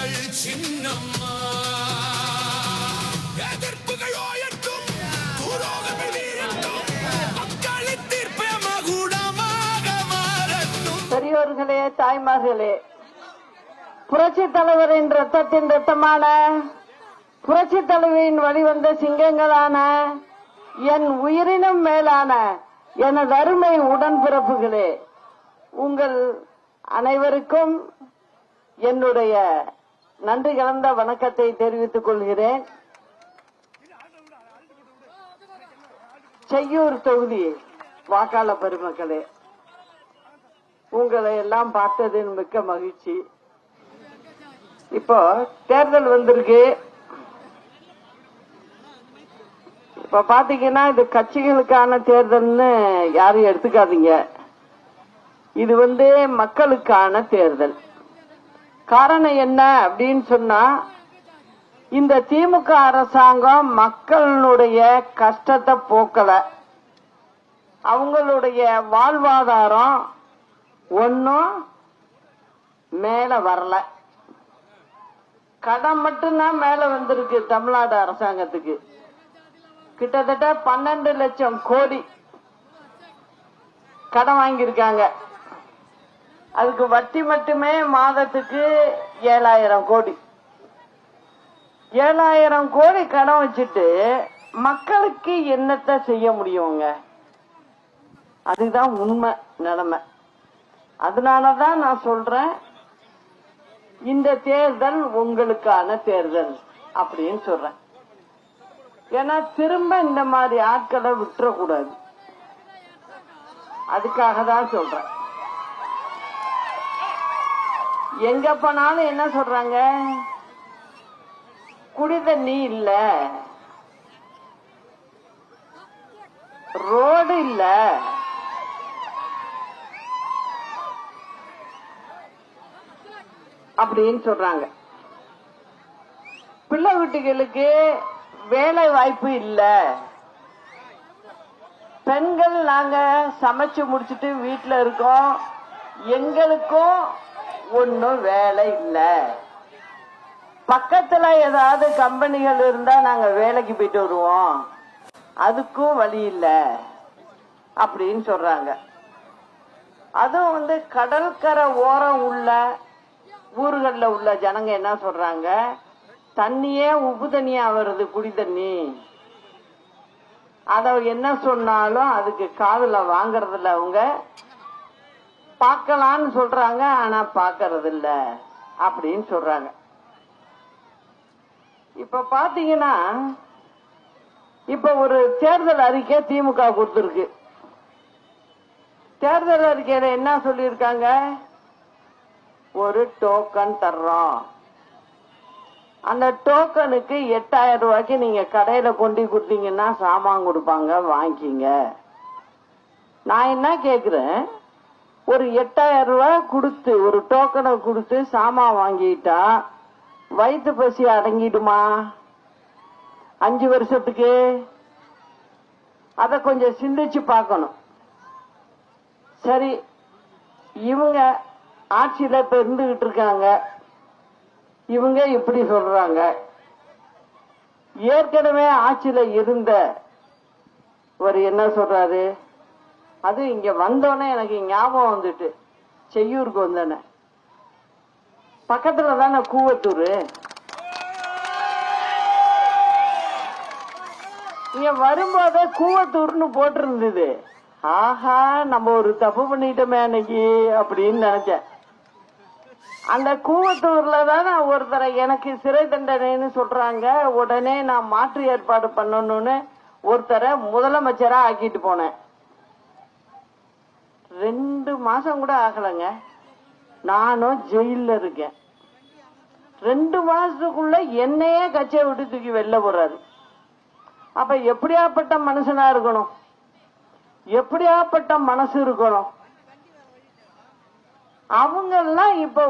எங்கள் சின்னம்மா. எதிர்ப்புகள் ஓயட்டும், துரோகங்கள் வீழட்டும், மக்களின் தீர்ப்பே மகுடமாக மாறட்டும். பெரியோர்களே, தாய்மார்களே, புரட்சி தலைவரின் ரத்தத்தின் ரத்தமான, புரட்சி தலைவியின் வழிவந்த சிங்கங்களான, என் உயிரினும் மேலான எனது அருமை உடன்பிறப்புகளே, உங்கள் அனைவருக்கும் என்னுடைய நன்றி கலந்த வணக்கத்தை தெரிவித்துக் கொள்கிறேன். செய்யூர் தொகுதி வாக்காளர் பெருமக்களே, உங்களை எல்லாம் பார்த்ததின் மிக்க மகிழ்ச்சி. இப்போ தேர்தல் வந்திருக்கு. இப்ப பாத்தீங்கன்னா இது கட்சிகளுக்கான தேர்தல்னு யாரும் எடுத்துக்காதீங்க. இது மக்களுக்கான தேர்தல். காரணம் என்ன அப்படின்னு சொன்னா, இந்த திமுக அரசாங்கம் மக்களுடைய கஷ்டத்தை போக்கல, அவங்களுடைய வாழ்வாதாரம் ஒன்னும் மேல வரல. கடன் மட்டும்தான் மேல வந்திருக்கு. தமிழ்நாடு அரசாங்கத்துக்கு கிட்டத்தட்ட 12 லட்சம் கோடி கடன் வாங்கியிருக்காங்க. அதுக்கு வட்டி மட்டுமே மாதத்துக்கு 7000 கோடி. 7000 கோடி கடன் வச்சுட்டு மக்களுக்கு என்னத்தை செய்ய முடியுங்க? அதுதான் உண்மை நிலைமை. அதனாலதான் நான் சொல்றேன், இந்த தேர்தல் உங்களுக்கான தேர்தல் அப்படின்னு சொல்றேன். ஏன்னா திரும்ப இந்த மாதிரி ஆட்களை விட்டுறக்கூடாது. அதுக்காக தான் சொல்றேன். எங்க போனாலும் என்ன சொல்றாங்க? குடி தண்ணி இல்ல, ரோடு இல்ல, அப்படின்னு சொல்றாங்க. பிள்ளை வீட்டுகளுக்கு வேலை வாய்ப்பு இல்ல, பெண்கள் நாங்க சமைச்சு முடிச்சுட்டு வீட்டுல இருக்கோம், எங்களுக்கும் ஒன்னும் வேலை இல்ல, பக்கத்துல ஏதாவது கம்பெனிகள் இருந்தா நாங்க வேலைக்கு போயிட்டு வருவோம், அதுக்கும் வழி இல்ல அப்படின்னு சொல்றாங்க. அதுவும் கடற்கரை ஓரம் உள்ள ஊர்கள்ல உள்ள ஜனங்க என்ன சொல்றாங்க? தண்ணியே உப்பு தண்ணியா வருது, குடி தண்ணி. அத என்ன சொன்னாலும் அதுக்கு காதுல வாங்கறதில்ல. அவங்க பார்க்கலான்னு சொல்றாங்க, ஆனா பாக்கறது இல்ல அப்படின்னு சொல்றாங்க. இப்ப பாத்தீங்கன்னா, இப்ப ஒரு தேர்தல் அறிக்கை திமுக கொடுத்திருக்கு. தேர்தல் அறிக்கையில என்ன சொல்லியிருக்காங்க? ஒரு டோக்கன் தர்றோம், அந்த டோக்கனுக்கு 8000 ரூபாய்க்கு நீங்க கடையில கொண்டு கொடுத்தீங்கன்னா சாமான் கொடுப்பாங்க, வாங்கிங்க. நான் என்ன கேக்குறேன், ஒரு 8000 ரூபாய் கொடுத்து ஒரு டோக்கனை கொடுத்து சாமான் வாங்கிட்டா வயிற்று பசி அடங்கிடுமா 5 வருஷத்துக்கு? அத கொஞ்சம் சிந்திச்சு பார்க்கணும். சரி, இவங்க ஆட்சியில இப்ப இருந்துகிட்டு இருக்காங்க, இவங்க இப்படி சொல்றாங்க. ஏற்கனவே ஆட்சியில இருந்த ஒரு என்ன சொல்றாரு? அது இங்க வந்தோடனே எனக்கு ஞாபகம் வந்துட்டு, செய்யூருக்கு வந்தோடனே, பக்கத்துல தானே கூவத்தூர், இங்க வரும்போதே கூவத்தூர்னு போட்டிருந்தது. ஆஹா, நம்ம ஒரு தப்பு பண்ணிட்டோமே அன்னைக்கு அப்படின்னு நினைச்சேன். அந்த கூவத்தூர்ல தான் ஒருத்தரை எனக்கு சிறை தண்டனைன்னு சொல்றாங்க, உடனே நான் மாற்று ஏற்பாடு பண்ணணும்னு ஒருத்தரை முதலமைச்சரா ஆக்கிட்டு போனேன். 2 மாசம் கூட ஆகலைங்க, நானும் ஜெயில இருக்கேன். 2 மாசத்துக்குள்ள என்னையே கட்சியை விட்டு தூக்கி வெளில போறாரு. அப்ப எப்படியாப்பட்ட மனுஷனா இருக்கணும், எப்படியாப்பட்ட மனசு இருக்கணும்? அவங்க எல்லாம் இப்ப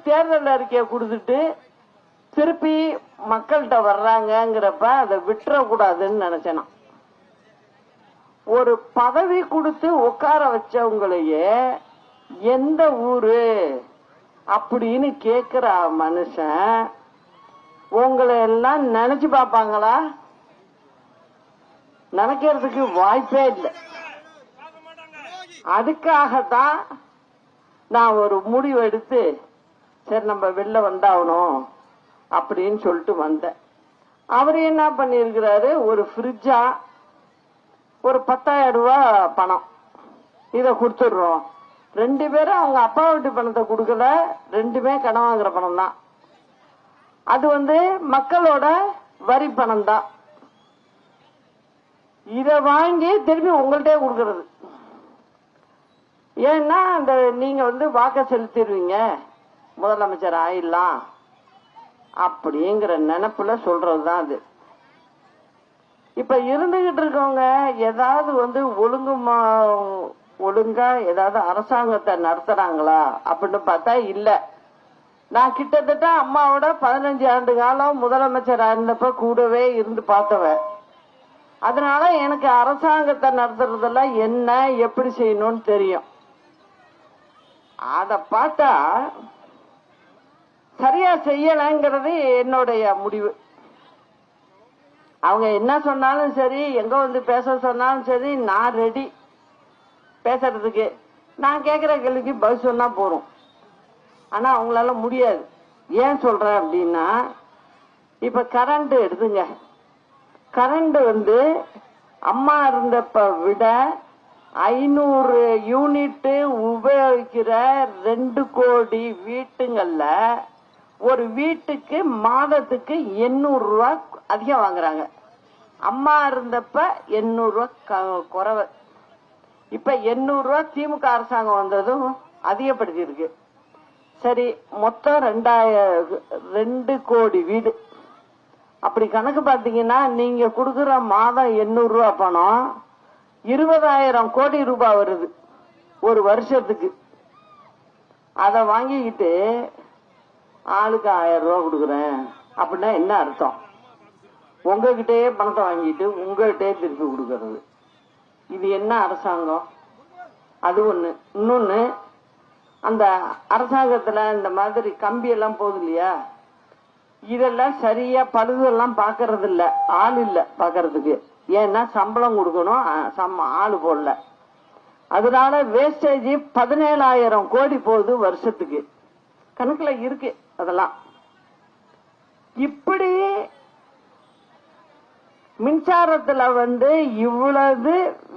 தேர்தல் அறிக்கையை கொடுத்துட்டு திருப்பி மக்கள்கிட்ட வர்றாங்கிறப்ப அதை விட்டுறக்கூடாதுன்னு நினைச்சேனா. ஒரு பதவி கொடுத்து உட்கார வச்சவங்களையே எந்த ஊரு அப்படின்னு கேக்குற மனுஷன் உங்களை எல்லாம் நினைச்சு பார்ப்பாங்களா? நினைக்கிறதுக்கு வாய்ப்பே இல்லை. அதுக்காகத்தான் நான் ஒரு முடிவு எடுத்து சரி நம்ம வெளில வந்தாகணும் அப்படின்னு சொல்லிட்டு வந்தேன். அவரு என்ன பண்ணிருக்கிறாரு, ஒரு ஃப்ரிட்ஜா ஒரு 10,000 ரூபாய் பணம் இத கொடுத்துடுறோம். 2 பேரும் அவங்க அப்பா வீட்டு பணத்தை கொடுக்கல, 2மே கடன் வாங்குற பணம் தான். அது மக்களோட வரி பணம் தான். இத வாங்கி திருப்பி உங்கள்கிட்ட கொடுக்கறது. ஏன்னா அந்த நீங்க வாக்க செலுத்திடுவீங்க, முதலமைச்சர் ஆயிடலாம் அப்படிங்கிற நினைப்புல சொல்றதுதான் அது. இப்ப இருந்துகிட்டு இருக்கவங்க ஏதாவது ஒழுங்கா ஏதாவது அரசாங்கத்தை நடத்துறாங்களா அப்படின்னு பார்த்தா இல்ல. நான் கிட்டத்தட்ட அம்மாவோட 15 ஆண்டு காலம் முதலமைச்சர் இருந்தப்ப கூடவே இருந்து பார்த்தவன். அதனால எனக்கு அரசாங்கத்தை நடத்துறதெல்லாம் என்ன எப்படி செய்யணும்னு தெரியும். அத பார்த்தா சரியா செய்யலங்கிறது என்னுடைய முடிவு. அவங்க என்ன சொன்னாலும் சரி, எங்க பேச சொன்னாலும் சரி, நான் ரெடி பேசுறதுக்கு. நான் கேட்கிற கேள்விக்கு பதில் சொன்னா போறோம். ஆனா அவங்களால முடியாது. ஏன் சொல்றேன் அப்படின்னா, இப்ப கரண்ட் எடுத்துங்க. கரண்ட் அம்மா இருந்தப்ப விட 500 யூனிட் உபயோகிக்கிற 2 கோடி வீட்டுங்கள்ல ஒரு வீட்டுக்கு மாதத்துக்கு 800 ரூபாய் அதிகம் வாங்குறாங்க. அம்மா இருந்தப்ப 800 ரூபாய் குறைவு. இப்ப 800 ரூபாய் திமுக அரசாங்கம் வந்ததும் அதிகப்படுத்தி இருக்கு. சரி, மொத்தம் 2 கோடி வீடு. அப்படி கணக்கு பாத்தீங்கன்னா நீங்க கொடுக்குற மாதம் 800 ரூபாய் பணம் 20,000 கோடி ரூபாய் வருது ஒரு வருஷத்துக்கு. அத வாங்கிக்கிட்டு ஆளுக்கு 1000 ரூபாய் கொடுக்குறேன் அப்படின்னா என்ன அர்த்தம்? உங்ககிட்டயே பணத்தை வாங்கிட்டு உங்ககிட்டயே திருப்பி கொடுக்கறது. இது என்ன அரசாங்கம்? அது ஒண்ணு. இன்னொன்னு, அந்த அரசாங்கத்துல இந்த மாதிரி கம்பி எல்லாம் போகுது இல்லையா, இதெல்லாம் சரியா பழுதெல்லாம் பாக்குறது இல்ல, ஆள் இல்ல பாக்குறதுக்கு. ஏன்னா சம்பளம் கொடுக்கணும், ஆளு போடல. அதனால வேஸ்டேஜ் 17,000 கோடி போகுது வருஷத்துக்கு. கணக்குல இருக்கு அதெல்லாம். இப்படி மின்சாரத்துல இவ்வளவு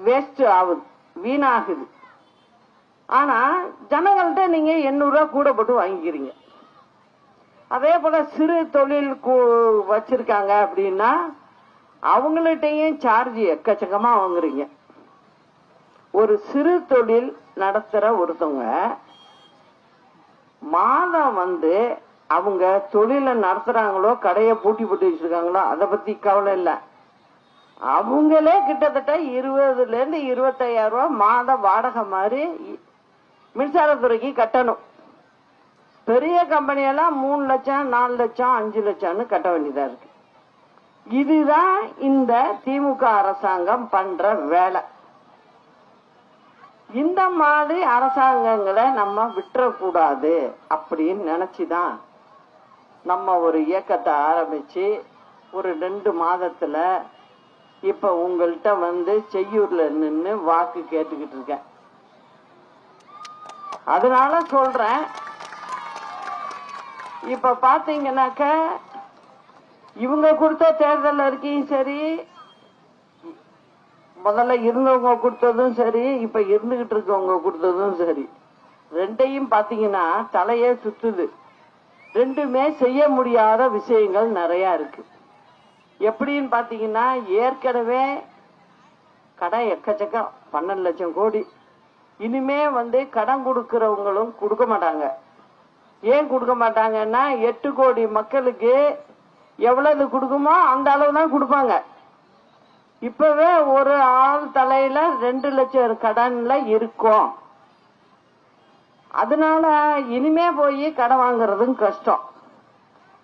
வேஸ்ட் ஆகுது, வீணாகுது. ஆனா ஜனங்கள்ட்ட நீங்க 800 ரூபாய் கூட போட்டு வாங்கிக்கிறீங்க. அதே போல சிறு தொழில் வச்சிருக்காங்க அப்படின்னா அவங்கள்ட்டையும் சார்ஜ் எக்கச்சக்கமா வாங்குறீங்க. ஒரு சிறு தொழில் நடத்துற ஒருத்தவங்க மாதம் அவங்க தொழில நடத்துறாங்களோ கடையை பூட்டி போட்டு வச்சிருக்காங்களோ அதை பத்தி கவலை இல்ல. அவங்களே கிட்டத்தட்ட 20,000 இருந்து 25,000 ரூபாய் மாத வாடகை மாதிரி மின்சாரத்துறைக்கு கட்டணும். பெரிய கம்பெனி எல்லாம் 3 லட்சம் 4 லட்சம் 5 லட்சம்னு கட்ட வேண்டியதா இருக்கு. இதுதான் இந்த திமுக அரசாங்கம் பண்ற வேலை. இந்த மாதிரி அரசாங்கங்களை நம்ம விட்டுறக்கூடாது அப்படின்னு நினைச்சுதான் நம்ம ஒரு இயக்கத்தை ஆரம்பிச்சு ஒரு 2 மாதத்துல இப்ப உங்கள்கிட்ட செய்யூர்ல நின்று வாக்கு கேட்டுக்கிட்டு இருக்கேன். அதனால சொல்றேன், இப்ப பாத்தீங்கன்னாக்க இவங்க கொடுத்த தேர்தல் அறிக்கையும் சரி, முதல்ல இருந்தவங்க கொடுத்ததும் சரி, இப்ப இருந்துகிட்டு இருக்கவங்க கொடுத்ததும் சரி, 2யும் பாத்தீங்கன்னா தலையே சுத்துது. 2மே செய்ய முடியாத விஷயங்கள் நிறைய இருக்கு. எப்படின்னு பாத்தீங்கன்னா, ஏற்கனவே கடன் எக்கச்சக்கம் 12 லட்சம் கோடி. இனிமே கடன் கொடுக்கறவங்களும் கொடுக்க மாட்டாங்க. ஏன் கொடுக்க மாட்டாங்கன்னா, 8 கோடி மக்களுக்கு எவ்வளவு கொடுக்குமோ அந்த அளவு தான் கொடுப்பாங்க. இப்பவே ஒரு ஆள் தலையில 2 லட்சம் கடன்ல இருக்கும். அதனால இனிமே போய் கடன் வாங்குறதும் கஷ்டம்.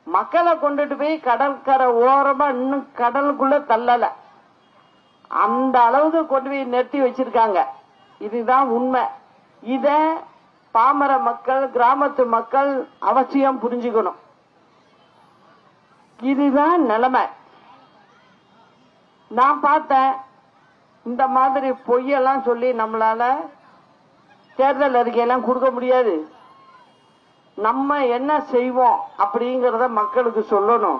மக்களை கொண்டுட்டு போய் கடற்கரை ஓரமா இன்னும் கடலுக்குள்ள தள்ளல, அந்த அளவுக்கு கொண்டு போய் நிறுத்தி வச்சிருக்காங்க. இதுதான் உண்மை. இத பாமர மக்கள், கிராமத்து மக்கள் அவசியம் புரிஞ்சுக்கணும். இதுதான் நிலைமை. நான் பார்த்தேன், இந்த மாதிரி பொய்யெல்லாம் சொல்லி நம்மளால தேர்தல் அறிக்கையெல்லாம் கொடுக்க முடியாது. நம்ம என்ன செய்வோம் அப்படிங்கறத மக்களுக்கு சொல்லணும்.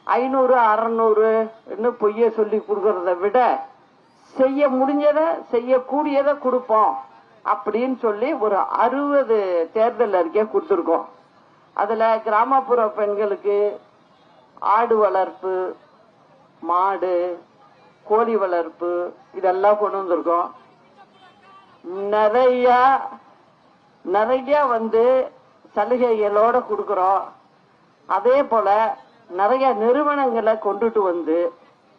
500 600 பொய்ய சொல்லி கொடுக்கறத விட செய்ய முடிஞ்சதை, செய்யக்கூடியதை கொடுப்போம் அப்படின்னு சொல்லி ஒரு 60 தேர்தல் அறிக்கை கொடுத்துருக்கோம். அதுல கிராமப்புற பெண்களுக்கு ஆடு வளர்ப்பு, மாடு, கோழி வளர்ப்பு இதெல்லாம் கொண்டு வந்திருக்கோம். நிறைய சலுகைகளோட கொடுக்கறோம். அதே போல நிறைய நிறுவனங்களை கொண்டுட்டு வந்து,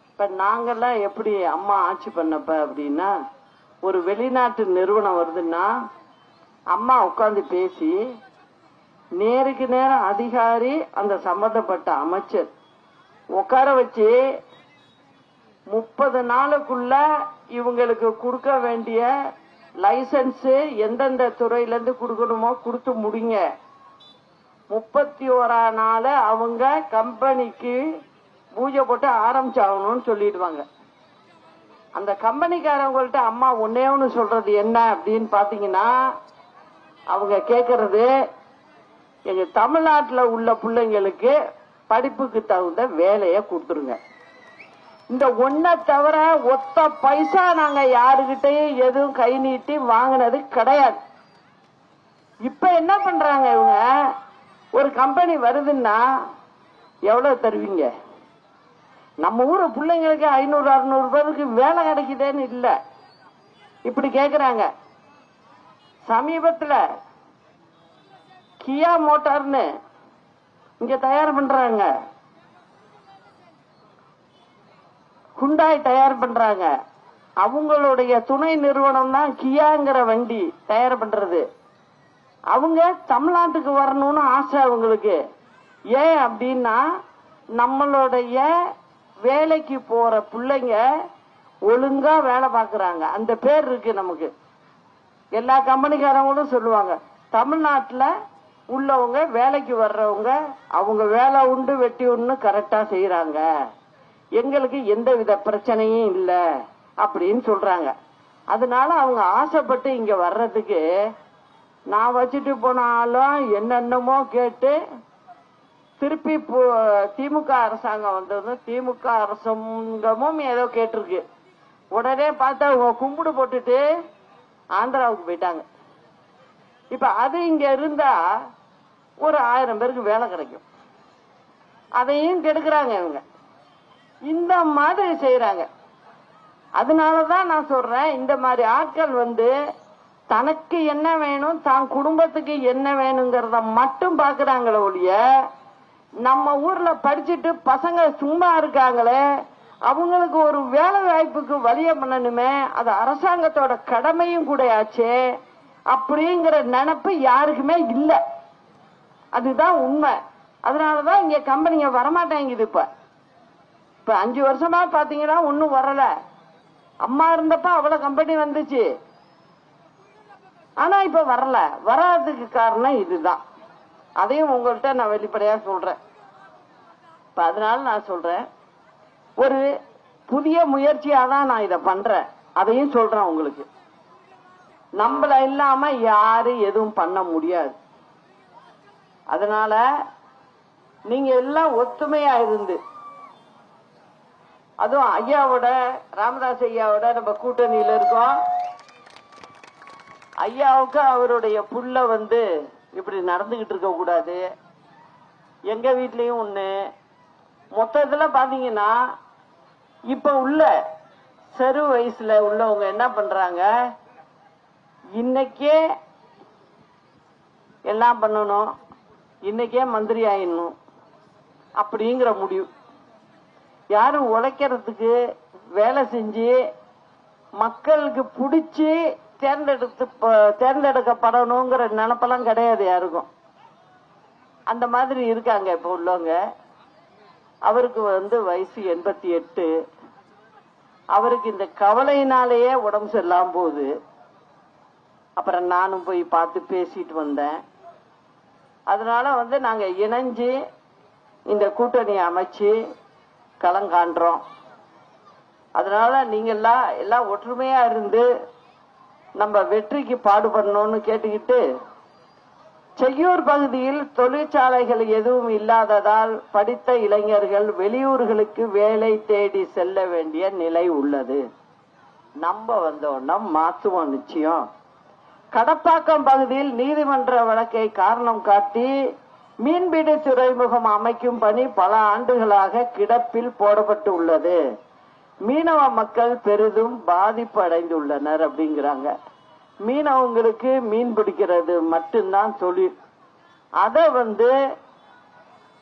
இப்ப நாங்கெல்லாம் எப்படி அம்மா ஆட்சி பண்ணப்ப அப்படின்னா, ஒரு வெளிநாட்டு நிறுவனம் வருதுன்னா அம்மா உட்கார்ந்து பேசி நேருக்கு நேரம் அதிகாரி அந்த சம்பந்தப்பட்ட அமைச்சர் உட்கார வச்சு 30 நாளுக்குள்ள இவங்களுக்கு கொடுக்க வேண்டிய லைசன்ஸ் எந்தெந்த துறையில இருந்து கொடுக்கணுமோ கொடுத்து முடிங்க. 31ஆம் நாள் அவங்க கம்பெனிக்கு பூஜை போட்டு ஆரம்பிச்சாகணும்னு சொல்லிடுவாங்க. அந்த கம்பெனிக்காரவங்கள்ட்ட அம்மா ஒன்னே ஒன்னு சொல்றது என்ன அப்படின்னு பாத்தீங்கன்னா, அவங்க கேக்குறது, எங்க தமிழ்நாட்டில் உள்ள பிள்ளைங்களுக்கு படிப்புக்கு தகுந்த வேலையை கொடுத்துருங்க. இந்த ஒன்ன தவிர ஒத்த பைசா நாங்க யாருகிட்டையும் எதுவும் கை நீட்டி வாங்கினது கிடையாது. இப்ப என்ன பண்றாங்க இவங்க, ஒரு கம்பெனி வருதுன்னா எவ்வளவு தருவீங்க? நம்ம ஊரு பிள்ளைங்களுக்கு 500 600 பேருக்கு வேலை கிடைக்குதேன்னு இல்ல, இப்படி கேக்குறாங்க. சமீபத்துல கியா மோட்டார்னு இங்க தயார் பண்றாங்க, ஹுண்டாய் தயார் பண்றாங்க. அவங்களுடைய துணை நிறுவனம் தான் கியாங்கிற வண்டி தயார் பண்றது. அவங்க தமிழ்நாட்டுக்கு வரணும்னு ஆசை அவங்களுக்கு. ஏன் அப்படின்னா, நம்மளுடைய வேலைக்கு போற பிள்ளைங்க ஒழுங்கா வேலை பார்க்கறாங்க, அந்த பேர் இருக்கு நமக்கு. எல்லா கம்பெனிக்காரங்களும் சொல்லுவாங்க, தமிழ்நாட்டுல உள்ளவங்க வேலைக்கு வர்றவங்க அவங்க வேலை உண்டு வெட்டி உண்டு கரெக்டா செய்யறாங்க, எங்களுக்கு எந்த வித பிரச்சனையும் இல்ல அப்படின்னு சொல்றாங்க. அதனால அவங்க ஆசைப்பட்டு இங்க வர்றதுக்கு நான் வச்சுட்டு போனாலும் என்னென்னமோ கேட்டு திருப்பி திமுக அரசாங்கம் வந்தது, திமுக அரசாங்கமும் ஏதோ கேட்டிருக்கு. உடனே பார்த்தா அவங்க கும்பிடு போட்டுட்டு ஆந்திராவுக்கு போயிட்டாங்க. இப்ப அது இங்க இருந்தா ஒரு 1000 பேருக்கு வேலை கிடைக்கும். அதையும் கெடுக்கிறாங்க இவங்க, இந்த மாதிரி செய்யறாங்க. அதனாலதான் நான் சொல்றேன், இந்த மாதிரி ஆட்கள் தனக்கு என்ன வேணும், தான் குடும்பத்துக்கு என்ன வேணுங்கிறத மட்டும் பாக்குறாங்களே ஒழிய, நம்ம ஊர்ல படிச்சுட்டு பசங்க சும்மா இருக்காங்களே அவங்களுக்கு ஒரு வேலை வாய்ப்புக்கு வழிய பண்ணணுமே, அது அரசாங்கத்தோட கடமையும் கூட ஆச்சு அப்படிங்கிற நினைப்பு யாருக்குமே இல்ல. அதுதான் உண்மை. அதனாலதான் இங்க கம்பெனிங்க வரமாட்டேங்குது. இப்ப 5 வருஷமா பாத்தீங்கன்னா ஒன்னும் வரல. அம்மா இருந்தப்ப அவ்வளவு கம்பெனி வந்துச்சு, ஆனா இப்ப வரல. வராததுக்கு காரணம் இதுதான். அதையும் உங்கள்கிட்ட நான் வெளிப்படையா சொல்றேன். இப்ப அதனால நான் சொல்றேன், ஒரு புதிய முயற்சியா தான் நான் இத பண்றேன். அதையும் சொல்றேன் உங்களுக்கு. நம்மள இல்லாம யாரும் எதுவும் பண்ண முடியாது. அதனால நீங்க எல்லாம் ஒத்துமையா இருந்து, அதுவும் ஐயாவோட, ராமதாஸ் ஐயாவோட நம்ம கூட்டணியில இருக்கோம். ஐயாவுக்கு அவருடைய புள்ள இப்படி நடந்துகிட்டு இருக்க கூடாது. எங்க வீட்லயும் ஒண்ணு. மொத்தத்துல பாத்தீங்கன்னா இப்ப உள்ள சிறு வயசுல உள்ளவங்க என்ன பண்றாங்க, இன்னைக்கே எல்லாம் பண்ணணும், இன்னைக்கே மந்திரி ஆயிடணும் அப்படிங்கிற முடிவு. யாரும் உழைக்கிறதுக்கு வேலை செஞ்சு மக்களுக்கு பிடிச்சி தேர்ந்தெடுக்கப்படணுங்கிற நினைப்பெல்லாம் கிடையாது யாருக்கும். அந்த மாதிரி இருக்காங்க இப்ப உள்ளவங்க. அவருக்கு வயசு 88. அவருக்கு இந்த கவலையினாலேயே உடம்பு சரியில்லாம போகுது. அப்புறம் நானும் போய் பார்த்து பேசிட்டு வந்தேன். அதனால நாங்க இணைஞ்சு இந்த கூட்டணி அமைச்சு களங்காண்றோம். அதனால நீங்க எல்லாம் ஒற்றுமையா இருந்து நம்ம வெற்றிக்கு பாடுபடணும்னு கேட்டுக்கிட்டு, செய்யூர் பகுதியில் தொழிற்சாலைகள் எதுவும் இல்லாததால் படித்த இளைஞர்கள் வெளியூர்களுக்கு வேலை தேடி செல்ல வேண்டிய நிலை உள்ளது. நம்ம வந்தோம்னா மாத்துவோம் நிச்சயம். கடப்பாக்கம் பகுதியில் நீதிமன்ற வழக்கை காரணம் காட்டி மீன்பிடி துறைமுகம் அமைக்கும் பணி பல ஆண்டுகளாக கிடப்பில் போடப்பட்டு உள்ளது. மீனவ மக்கள் பெரிதும் பாதிப்பு அடைந்துள்ளனர் அப்படிங்கிறாங்க. மீனவங்களுக்கு மீன் பிடிக்கிறது மட்டும்தான் தொழில். அத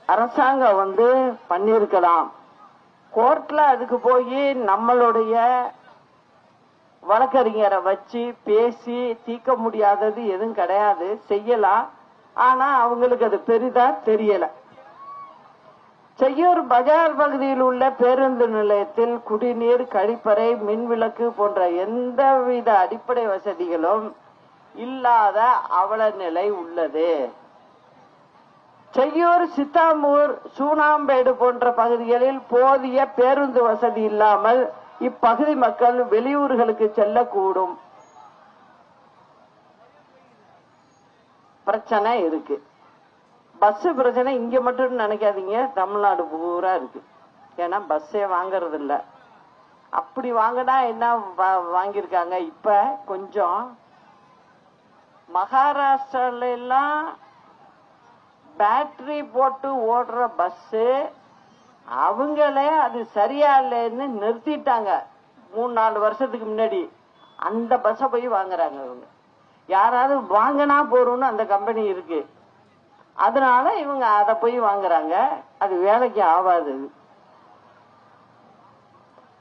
அரசாங்கம் பண்ணிருக்கலாம். கோர்ட்ல அதுக்கு போய் நம்மளுடைய வழக்கறிஞரை வச்சு பேசி தீர்க்க முடியாதது எதுவும் கிடையாது, செய்யலாம். ஆனா அவங்களுக்கு அது பெரிதா தெரியல. செய்யூர் பஜார் பகுதியில் உள்ள பேருந்து நிலையத்தில் குடிநீர், கழிப்பறை, மின்விளக்கு போன்ற எந்தவித அடிப்படை வசதிகளும் இல்லாத அவல நிலை உள்ளது. செய்யூர், சித்தாமூர், சூனாம்பேடு போன்ற பகுதிகளில் போதிய பேருந்து வசதி இல்லாமல் இப்பகுதி மக்கள் வெளியூர்களுக்கு செல்லக்கூடும் பிரச்சனை இருக்கு. பஸ் பிரச்சனை இங்க மட்டும் நினைக்காதீங்க, தமிழ்நாடு பூரா இருக்கு. ஏன்னா பஸ்ஸே வாங்கறது இல்ல. அப்படி வாங்கினா என்ன வாங்கியிருக்காங்க, இப்ப கொஞ்சம் மகாராஷ்டிரால எல்லாம் பேட்டரி போட்டு ஓடுற பஸ் அவங்களே அது சரியா இல்லைன்னு நிறுத்திட்டாங்க 3-4 வருஷத்துக்கு முன்னாடி. அந்த பஸ்ஸ போய் வாங்குறாங்க இவங்க. யாராவது வாங்கினா போறோம்னு அந்த கம்பெனி இருக்கு, அதனால இவங்க அதை போய் வாங்குறாங்க. அது வேலைக்கு ஆகாது.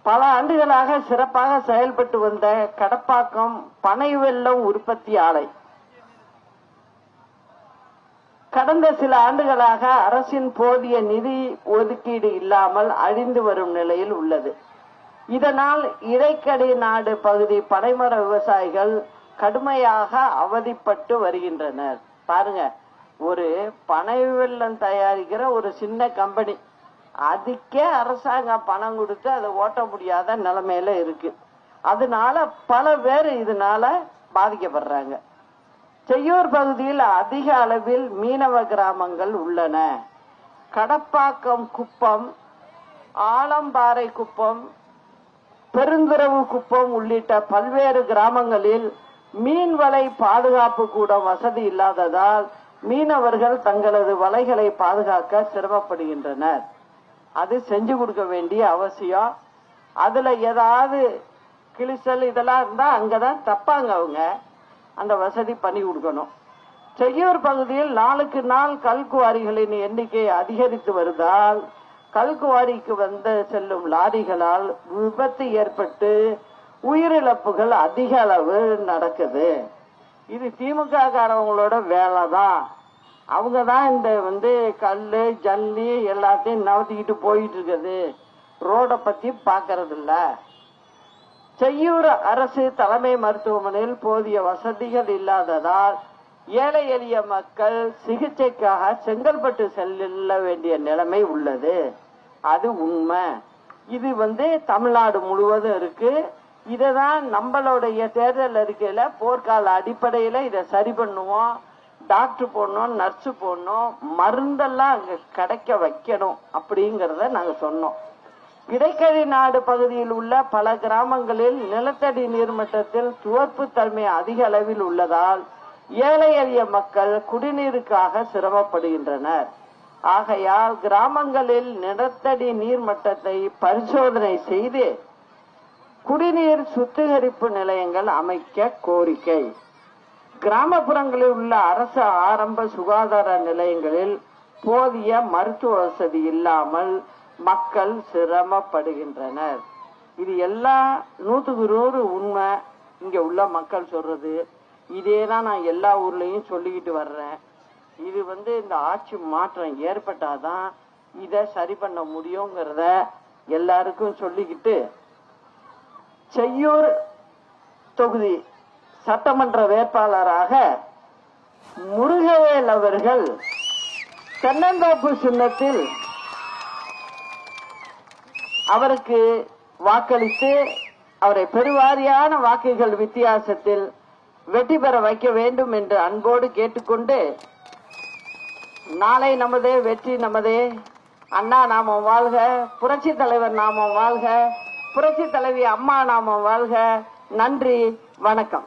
பல ஆண்டுகளாக சிறப்பாக செயல்பட்டு வந்த கடப்பாக்கம் பனை வெல்லம் உற்பத்தி ஆலை கடந்த சில ஆண்டுகளாக அரசின் போதிய நிதி ஒதுக்கீடு இல்லாமல் அழிந்து வரும் நிலையில் உள்ளது. இதனால் இடைக்கடி நாடு பகுதி பனைமர விவசாயிகள் கடுமையாக அவதிப்பட்டு வருகின்றனர். பாருங்க, ஒரு பனை வெல்லம் தயாரிக்கிற ஒரு சின்ன கம்பெனி, அதுக்கே அரசாங்கம் பணம் கொடுத்து அதை ஓட்ட முடியாத நிலைமையில இருக்கு. அதனால பல பேர் இதனால பாதிக்கப்படுறாங்க. செய்யூர் பகுதியில் அதிக அளவில் மீனவ கிராமங்கள் உள்ளன. கடப்பாக்கம் குப்பம், ஆலம்பாறை குப்பம், பெருந்துறவு குப்பம் உள்ளிட்ட பல்வேறு கிராமங்களில் மீன்வலை பாதுகாப்பு கூட வசதி இல்லாததால் மீனவர்கள் தங்களது வலைகளை பாதுகாக்க சிரமப்படுகின்றனர். அது செஞ்சு கொடுக்க வேண்டிய அவசியம். அதுல ஏதாவது கிழிசல் இதெல்லாம் இருந்தா அங்கதான் தப்பாங்க, அவங்க அந்த வசதி பண்ணி கொடுக்கணும். செய்யூர் பகுதியில் நாளுக்கு நாள் கல்குவாரிகளின் எண்ணிக்கை அதிகரித்து வருவதால் கல்குவாரிக்கு செல்லும் லாரிகளால் விபத்து ஏற்பட்டு உயிரிழப்புகள் அதிக அளவு நடக்குது. இது திமுக காரவங்களோட வேலை தான். அவங்க தான் இந்த கல்லு ஜல்லி எல்லாத்தையும் நவத்திக்கிட்டு போயிட்டு இருக்குது. ரோட பத்தி பாக்கறது இல்ல. செய்யூர் அரசு தலைமை மருத்துவமனையில் போதிய வசதிகள் இல்லாததால் ஏழை எளிய மக்கள் சிகிச்சைக்காக செங்கல்பட்டு செல்ல வேண்டிய நிலைமை உள்ளது. அது உண்மை. இது தமிழ்நாடு முழுவதும் இருக்கு. இததான் நம்மளுடைய தேர்தல் அறிக்கையில போர்க்கால அடிப்படையில இதை சரி பண்ணுவோம். டாக்டர் போடணும், நர்ஸ் போடணும், மருந்தெல்லாம் அங்க கிடைக்க வைக்கணும் அப்படிங்கறத நாங்க சொன்னோம். இடைக்கழி நாடு பகுதியில் உள்ள பல கிராமங்களில் நிலத்தடி நீர்மட்டத்தில் துவர்ப்பு தன்மை அதிக அளவில் உள்ளதால் ஏழை எளிய மக்கள் குடிநீருக்காக சிரமப்படுகின்றனர். ஆகையால் கிராமங்களில் நிலத்தடி நீர் மட்டத்தை பரிசோதனை செய்து குடிநீர் சுத்திகரிப்பு நிலையங்கள் அமைக்க கோரிக்கை. கிராமப்புறங்களில் உள்ள அரசு ஆரம்ப சுகாதார நிலையங்களில் போதிய மருத்துவ வசதி இல்லாமல் மக்கள் சிரமப்படுகின்றனர். இது எல்லாம் 100க்கு 100 உண்மை. இங்க உள்ள மக்கள் சொல்றது இதேதான் நான் எல்லா ஊர்லயும் சொல்லிக்கிட்டு வர்றேன். இது இந்த ஆட்சி மாற்றம் ஏற்பட்டாதான் இத சரி பண்ண முடியுங்கிறத எல்லாருக்கும் சொல்லிக்கிட்டு, செய்யூர் தொகுதி சட்டமன்ற வேட்பாளராக முருகவேல் அவர்கள் தென்னந்தோப்பு சின்னத்தில் அவருக்கு வாக்களித்து அவரை பெருவாரியான வாக்குகள் வித்தியாசத்தில் வெற்றி பெற வைக்க வேண்டும் என்று அன்போடு கேட்டுக்கொண்டு, நாளை நமதே, வெற்றி நமதே, அண்ணா நாமம் வாழ்க, புரட்சி தலைவர் நாமம் வாழ்க, புரட்சி தலைவி அம்மா நாமம் வாழ்க. நன்றி, வணக்கம்.